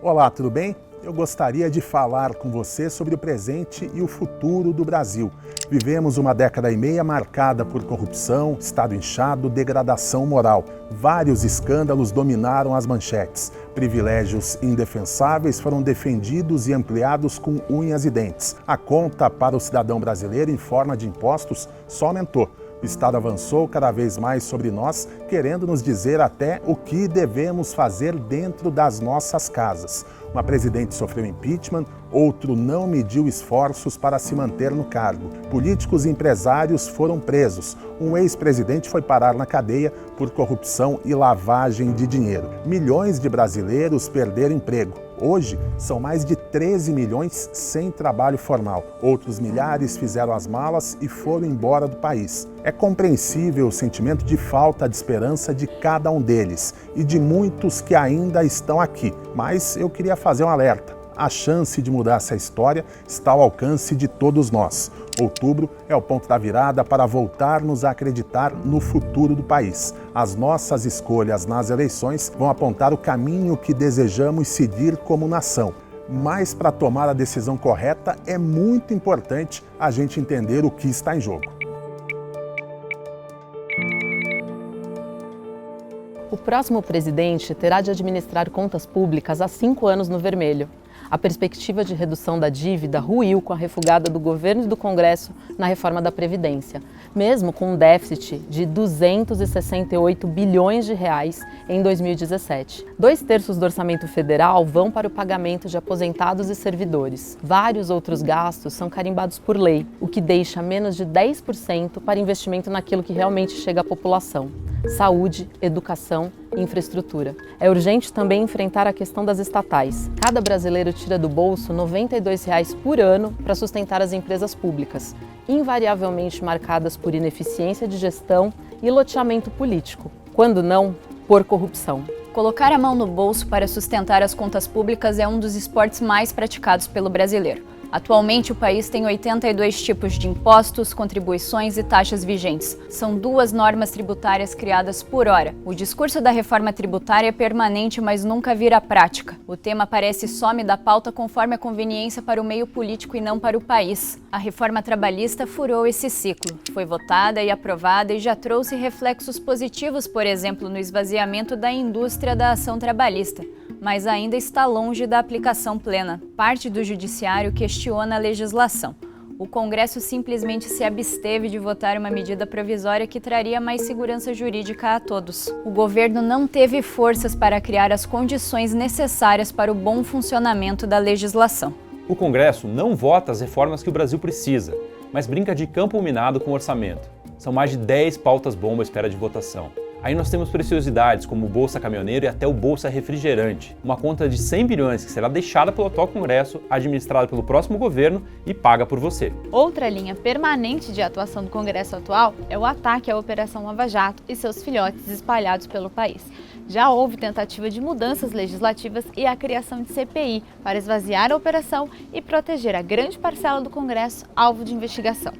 Olá, tudo bem? Eu gostaria de falar com você sobre o presente e o futuro do Brasil. Vivemos uma década e meia marcada por corrupção, Estado inchado, degradação moral. Vários escândalos dominaram as manchetes. Privilégios indefensáveis foram defendidos e ampliados com unhas e dentes. A conta para o cidadão brasileiro em forma de impostos só aumentou. O Estado avançou cada vez mais sobre nós, querendo nos dizer até o que devemos fazer dentro das nossas casas. Uma presidente sofreu impeachment, outro não mediu esforços para se manter no cargo. Políticos e empresários foram presos. Um ex-presidente foi parar na cadeia por corrupção e lavagem de dinheiro. Milhões de brasileiros perderam emprego. Hoje, são mais de 13 milhões sem trabalho formal. Outros milhares fizeram as malas e foram embora do país. É compreensível o sentimento de falta de esperança de cada um deles e de muitos que ainda estão aqui. Mas eu queria fazer um alerta. A chance de mudar essa história está ao alcance de todos nós. Outubro é o ponto da virada para voltarmos a acreditar no futuro do país. As nossas escolhas nas eleições vão apontar o caminho que desejamos seguir como nação. Mas para tomar a decisão correta é muito importante a gente entender o que está em jogo. O próximo presidente terá de administrar contas públicas há 5 anos no vermelho. A perspectiva de redução da dívida ruiu com a refugada do governo e do Congresso na reforma da Previdência, mesmo com um déficit de 268 bilhões de reais em 2017. 2/3 do orçamento federal vão para o pagamento de aposentados e servidores. Vários outros gastos são carimbados por lei, o que deixa menos de 10% para investimento naquilo que realmente chega à população: saúde, educação e infraestrutura. É urgente também enfrentar a questão das estatais. Cada brasileiro tira do bolso R$ 92 por ano para sustentar as empresas públicas, invariavelmente marcadas por ineficiência de gestão e loteamento político. Quando não, por corrupção. Colocar a mão no bolso para sustentar as contas públicas é um dos esportes mais praticados pelo brasileiro. Atualmente, o país tem 82 tipos de impostos, contribuições e taxas vigentes. São 2 normas tributárias criadas por hora. O discurso da reforma tributária é permanente, mas nunca vira prática. O tema aparece e some da pauta conforme a conveniência para o meio político e não para o país. A reforma trabalhista furou esse ciclo. Foi votada e aprovada e já trouxe reflexos positivos, por exemplo, no esvaziamento da indústria da ação trabalhista, mas ainda está longe da aplicação plena. Parte do judiciário questiona a legislação. O Congresso simplesmente se absteve de votar uma medida provisória que traria mais segurança jurídica a todos. O governo não teve forças para criar as condições necessárias para o bom funcionamento da legislação. O Congresso não vota as reformas que o Brasil precisa, mas brinca de campo minado com o orçamento. São mais de 10 pautas-bomba à espera de votação. Aí nós temos preciosidades como o Bolsa Caminhoneiro e até o Bolsa Refrigerante, uma conta de 100 bilhões que será deixada pelo atual Congresso, administrada pelo próximo governo e paga por você. Outra linha permanente de atuação do Congresso atual é o ataque à Operação Lava Jato e seus filhotes espalhados pelo país. Já houve tentativa de mudanças legislativas e a criação de CPI para esvaziar a operação e proteger a grande parcela do Congresso alvo de investigação.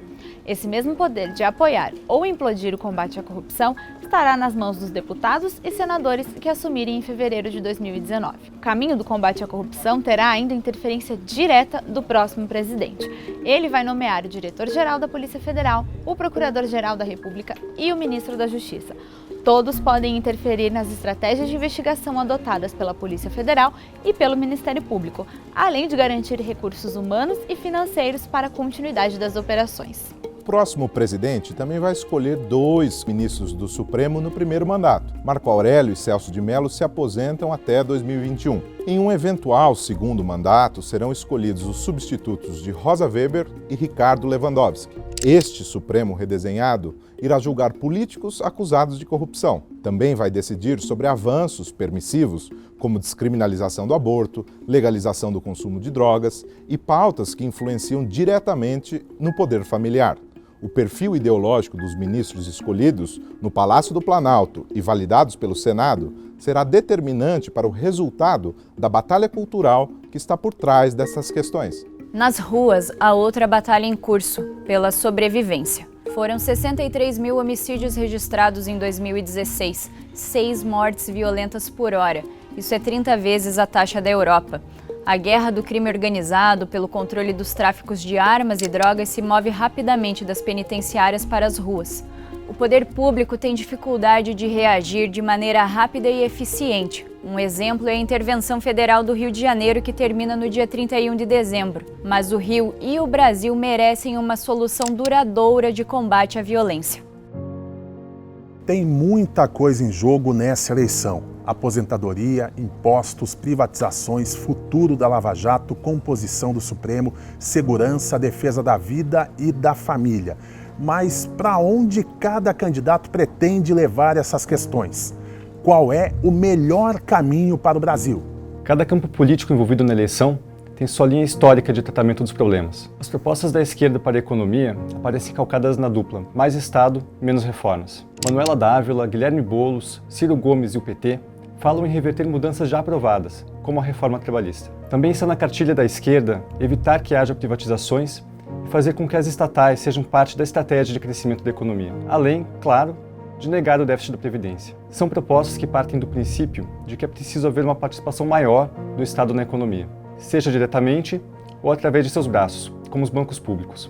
Esse mesmo poder de apoiar ou implodir o combate à corrupção estará nas mãos dos deputados e senadores que assumirem em fevereiro de 2019. O caminho do combate à corrupção terá ainda interferência direta do próximo presidente. Ele vai nomear o diretor-geral da Polícia Federal, o procurador-geral da República e o ministro da Justiça. Todos podem interferir nas estratégias de investigação adotadas pela Polícia Federal e pelo Ministério Público, além de garantir recursos humanos e financeiros para a continuidade das operações. O próximo presidente também vai escolher 2 ministros do Supremo no primeiro mandato. Marco Aurélio e Celso de Mello se aposentam até 2021. Em um eventual segundo mandato, serão escolhidos os substitutos de Rosa Weber e Ricardo Lewandowski. Este Supremo redesenhado irá julgar políticos acusados de corrupção. Também vai decidir sobre avanços permissivos, como descriminalização do aborto, legalização do consumo de drogas e pautas que influenciam diretamente no poder familiar. O perfil ideológico dos ministros escolhidos no Palácio do Planalto e validados pelo Senado será determinante para o resultado da batalha cultural que está por trás dessas questões. Nas ruas, há outra batalha em curso, pela sobrevivência. Foram 63 mil homicídios registrados em 2016, 6 mortes violentas por hora Isso é 30 vezes a taxa da Europa. A guerra do crime organizado pelo controle dos tráficos de armas e drogas se move rapidamente das penitenciárias para as ruas. O poder público tem dificuldade de reagir de maneira rápida e eficiente. Um exemplo é a intervenção federal do Rio de Janeiro, que termina no dia 31 de dezembro. Mas o Rio e o Brasil merecem uma solução duradoura de combate à violência. Tem muita coisa em jogo nessa eleição: aposentadoria, impostos, privatizações, futuro da Lava Jato, composição do Supremo, segurança, defesa da vida e da família. Mas para onde cada candidato pretende levar essas questões? Qual é o melhor caminho para o Brasil? Cada campo político envolvido na eleição tem sua linha histórica de tratamento dos problemas. As propostas da esquerda para a economia aparecem calcadas na dupla: mais Estado, menos reformas. Manuela Dávila, Guilherme Boulos, Ciro Gomes e o PT falam em reverter mudanças já aprovadas, como a reforma trabalhista. Também está na cartilha da esquerda evitar que haja privatizações e fazer com que as estatais sejam parte da estratégia de crescimento da economia, além, claro, de negar o déficit da Previdência. São propostas que partem do princípio de que é preciso haver uma participação maior do Estado na economia, seja diretamente ou através de seus braços, como os bancos públicos.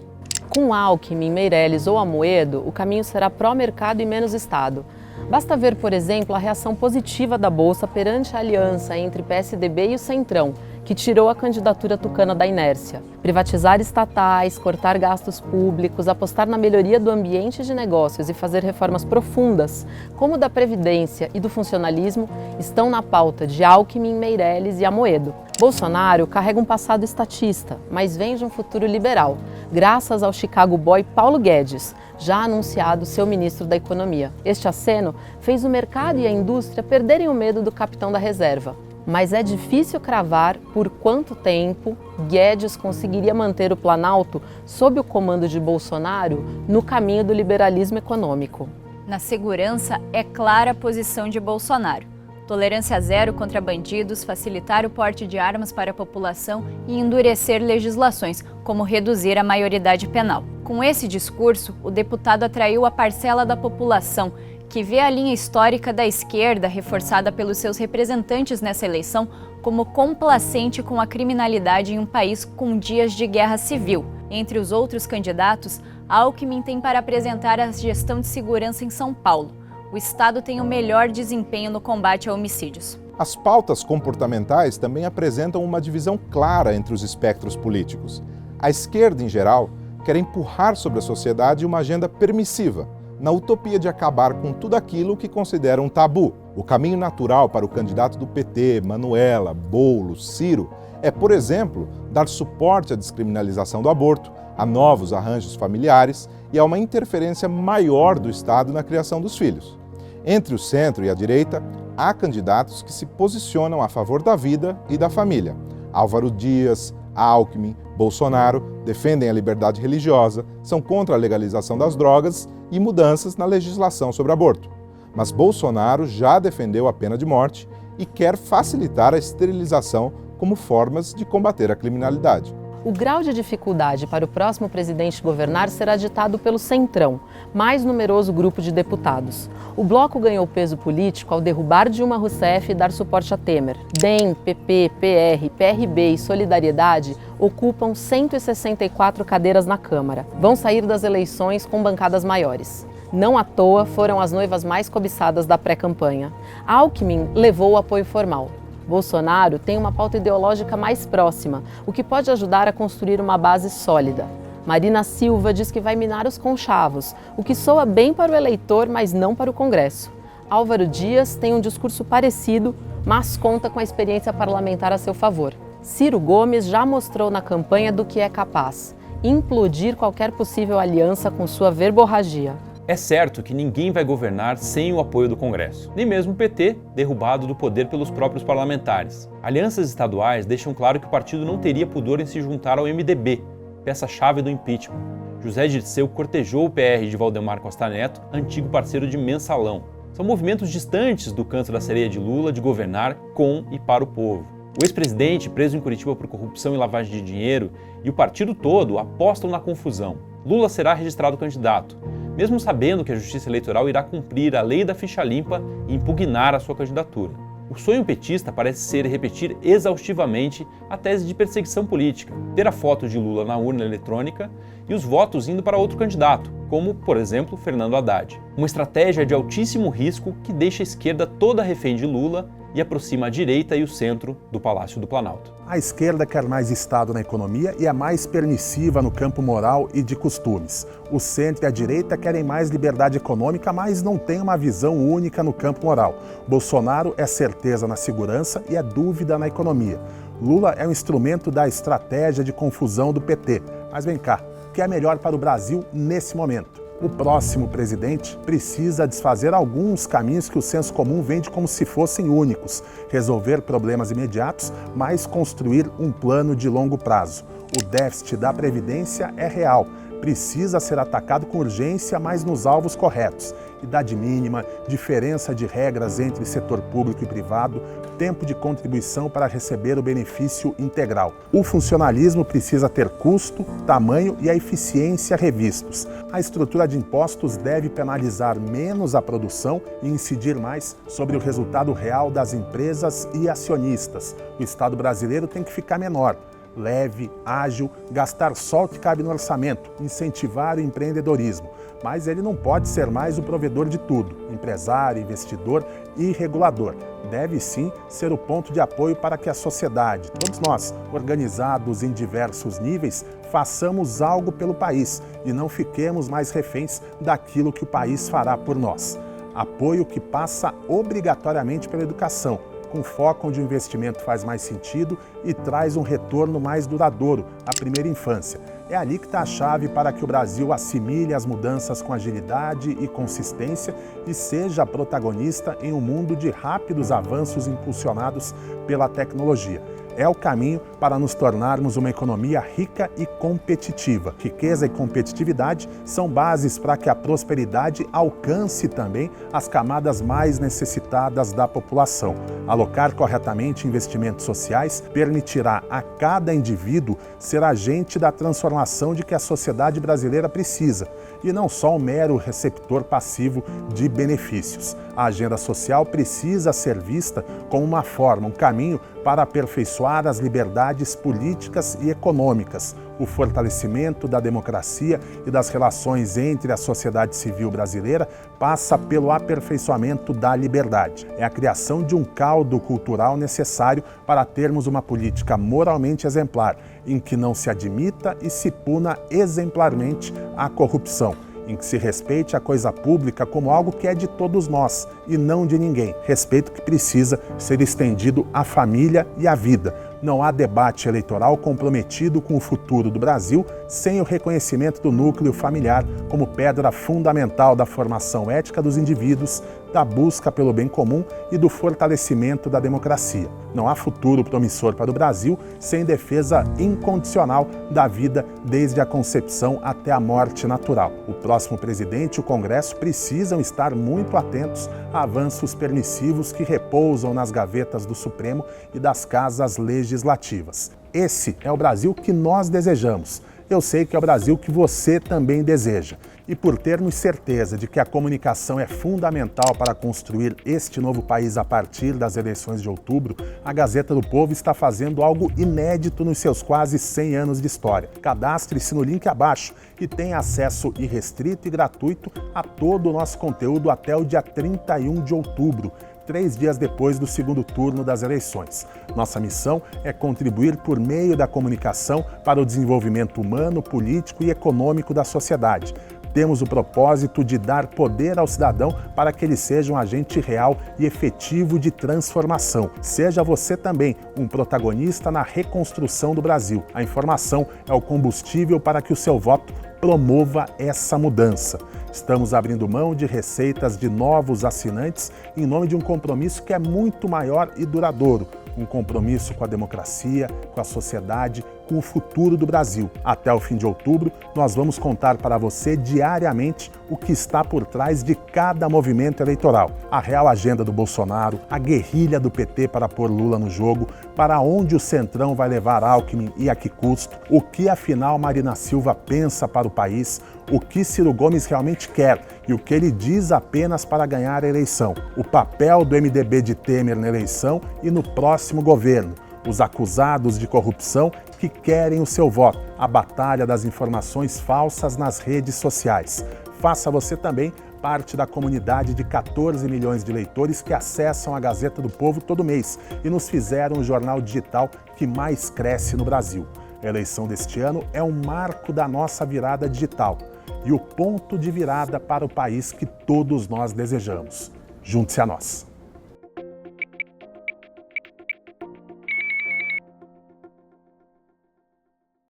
Com Alckmin, Meirelles ou Amoedo, o caminho será pró-mercado e menos Estado. Basta ver, por exemplo, a reação positiva da Bolsa perante a aliança entre PSDB e o Centrão, que tirou a candidatura tucana da inércia. Privatizar estatais, cortar gastos públicos, apostar na melhoria do ambiente de negócios e fazer reformas profundas, como da Previdência e do funcionalismo, estão na pauta de Alckmin, Meirelles e Amoedo. Bolsonaro carrega um passado estatista, mas vem de um futuro liberal, graças ao Chicago boy Paulo Guedes, já anunciado seu ministro da Economia. Este aceno fez o mercado e a indústria perderem o medo do capitão da reserva. Mas é difícil cravar por quanto tempo Guedes conseguiria manter o Planalto sob o comando de Bolsonaro no caminho do liberalismo econômico. Na segurança, é clara a posição de Bolsonaro: tolerância zero contra bandidos, facilitar o porte de armas para a população e endurecer legislações, como reduzir a maioridade penal. Com esse discurso, o deputado atraiu a parcela da população que vê a linha histórica da esquerda, reforçada pelos seus representantes nessa eleição, como complacente com a criminalidade em um país com dias de guerra civil. Entre os outros candidatos, Alckmin tem para apresentar a gestão de segurança em São Paulo. O Estado tem o melhor desempenho no combate a homicídios. As pautas comportamentais também apresentam uma divisão clara entre os espectros políticos. A esquerda, em geral, quer empurrar sobre a sociedade uma agenda permissiva, na utopia de acabar com tudo aquilo que considera um tabu. O caminho natural para o candidato do PT, Manuela, Boulos, Ciro, é, por exemplo, dar suporte à descriminalização do aborto, a novos arranjos familiares e a uma interferência maior do Estado na criação dos filhos. Entre o centro e a direita, há candidatos que se posicionam a favor da vida e da família. Álvaro Dias, Alckmin, Bolsonaro defendem a liberdade religiosa, são contra a legalização das drogas e mudanças na legislação sobre aborto. Mas Bolsonaro já defendeu a pena de morte e quer facilitar a esterilização como formas de combater a criminalidade. O grau de dificuldade para o próximo presidente governar será ditado pelo Centrão, mais numeroso grupo de deputados. O bloco ganhou peso político ao derrubar Dilma Rousseff e dar suporte a Temer. DEM, PP, PR, PRB e Solidariedade ocupam 164 cadeiras na Câmara. Vão sair das eleições com bancadas maiores. Não à toa foram as noivas mais cobiçadas da pré-campanha. Alckmin levou o apoio formal. Bolsonaro tem uma pauta ideológica mais próxima, o que pode ajudar a construir uma base sólida. Marina Silva diz que vai minar os conchavos, o que soa bem para o eleitor, mas não para o Congresso. Álvaro Dias tem um discurso parecido, mas conta com a experiência parlamentar a seu favor. Ciro Gomes já mostrou na campanha do que é capaz: implodir qualquer possível aliança com sua verborragia. É certo que ninguém vai governar sem o apoio do Congresso, nem mesmo o PT, derrubado do poder pelos próprios parlamentares. Alianças estaduais deixam claro que o partido não teria pudor em se juntar ao MDB, peça-chave do impeachment. José Dirceu cortejou o PR de Valdemar Costa Neto, antigo parceiro de Mensalão. São movimentos distantes do canto da sereia de Lula de governar com e para o povo. O ex-presidente, preso em Curitiba por corrupção e lavagem de dinheiro, e o partido todo apostam na confusão. Lula será registrado candidato, mesmo sabendo que a Justiça Eleitoral irá cumprir a lei da ficha limpa e impugnar a sua candidatura. O sonho petista parece ser repetir exaustivamente a tese de perseguição política, ter a foto de Lula na urna eletrônica e os votos indo para outro candidato, como, por exemplo, Fernando Haddad. Uma estratégia de altíssimo risco que deixa a esquerda toda refém de Lula e aproxima a direita e o centro do Palácio do Planalto. A esquerda quer mais Estado na economia e é mais permissiva no campo moral e de costumes. O centro e a direita querem mais liberdade econômica, mas não têm uma visão única no campo moral. Bolsonaro é certeza na segurança e é dúvida na economia. Lula é um instrumento da estratégia de confusão do PT. Mas vem cá, o que é melhor para o Brasil nesse momento? O próximo presidente precisa desfazer alguns caminhos que o senso comum vende como se fossem únicos, resolver problemas imediatos, mas construir um plano de longo prazo. O déficit da Previdência é real, precisa ser atacado com urgência, mas nos alvos corretos. Idade mínima, diferença de regras entre setor público e privado, tempo de contribuição para receber o benefício integral. O funcionalismo precisa ter custo, tamanho e a eficiência revistos. A estrutura de impostos deve penalizar menos a produção e incidir mais sobre o resultado real das empresas e acionistas. O Estado brasileiro tem que ficar menor, leve, ágil, gastar só o que cabe no orçamento, incentivar o empreendedorismo. Mas ele não pode ser mais o provedor de tudo, empresário, investidor e regulador. Deve sim ser o ponto de apoio para que a sociedade, todos nós, organizados em diversos níveis, façamos algo pelo país e não fiquemos mais reféns daquilo que o país fará por nós. Apoio que passa obrigatoriamente pela educação, com foco onde o investimento faz mais sentido e traz um retorno mais duradouro à primeira infância. É ali que está a chave para que o Brasil assimile as mudanças com agilidade e consistência e seja protagonista em um mundo de rápidos avanços impulsionados pela tecnologia. É o caminho para nos tornarmos uma economia rica e competitiva. Riqueza e competitividade são bases para que a prosperidade alcance também as camadas mais necessitadas da população. Alocar corretamente investimentos sociais permitirá a cada indivíduo ser agente da transformação de que a sociedade brasileira precisa, e não só um mero receptor passivo de benefícios. A agenda social precisa ser vista como uma forma, um caminho para aperfeiçoar as liberdades políticas e econômicas, o fortalecimento da democracia e das relações entre a sociedade civil brasileira passa pelo aperfeiçoamento da liberdade. É a criação de um caldo cultural necessário para termos uma política moralmente exemplar, em que não se admita e se puna exemplarmente a corrupção, em que se respeite a coisa pública como algo que é de todos nós e não de ninguém. Respeito que precisa ser estendido à família e à vida. Não há debate eleitoral comprometido com o futuro do Brasil sem o reconhecimento do núcleo familiar como pedra fundamental da formação ética dos indivíduos, da busca pelo bem comum e do fortalecimento da democracia. Não há futuro promissor para o Brasil sem defesa incondicional da vida desde a concepção até a morte natural. O próximo presidente e o Congresso precisam estar muito atentos a avanços permissivos que repousam nas gavetas do Supremo e das casas legislativas. Esse é o Brasil que nós desejamos. Eu sei que é o Brasil que você também deseja. E por termos certeza de que a comunicação é fundamental para construir este novo país a partir das eleições de outubro, a Gazeta do Povo está fazendo algo inédito nos seus quase 100 anos de história. Cadastre-se no link abaixo e tenha acesso irrestrito e gratuito a todo o nosso conteúdo até o dia 31 de outubro. 3 dias depois do segundo turno das eleições. Nossa missão é contribuir por meio da comunicação para o desenvolvimento humano, político e econômico da sociedade. Temos o propósito de dar poder ao cidadão para que ele seja um agente real e efetivo de transformação. Seja você também um protagonista na reconstrução do Brasil. A informação é o combustível para que o seu voto promova essa mudança. Estamos abrindo mão de receitas de novos assinantes em nome de um compromisso que é muito maior e duradouro. Um compromisso com a democracia, com a sociedade, com o futuro do Brasil. Até o fim de outubro, nós vamos contar para você diariamente o que está por trás de cada movimento eleitoral. A real agenda do Bolsonaro, a guerrilha do PT para pôr Lula no jogo, para onde o Centrão vai levar Alckmin e a que custo, o que afinal Marina Silva pensa para o país, o que Ciro Gomes realmente quer e o que ele diz apenas para ganhar a eleição, o papel do MDB de Temer na eleição e no próximo governo, os acusados de corrupção que querem o seu voto, a batalha das informações falsas nas redes sociais. Faça você também parte da comunidade de 14 milhões de leitores que acessam a Gazeta do Povo todo mês e nos fizeram o jornal digital que mais cresce no Brasil. A eleição deste ano é um marco da nossa virada digital e o ponto de virada para o país que todos nós desejamos. Junte-se a nós.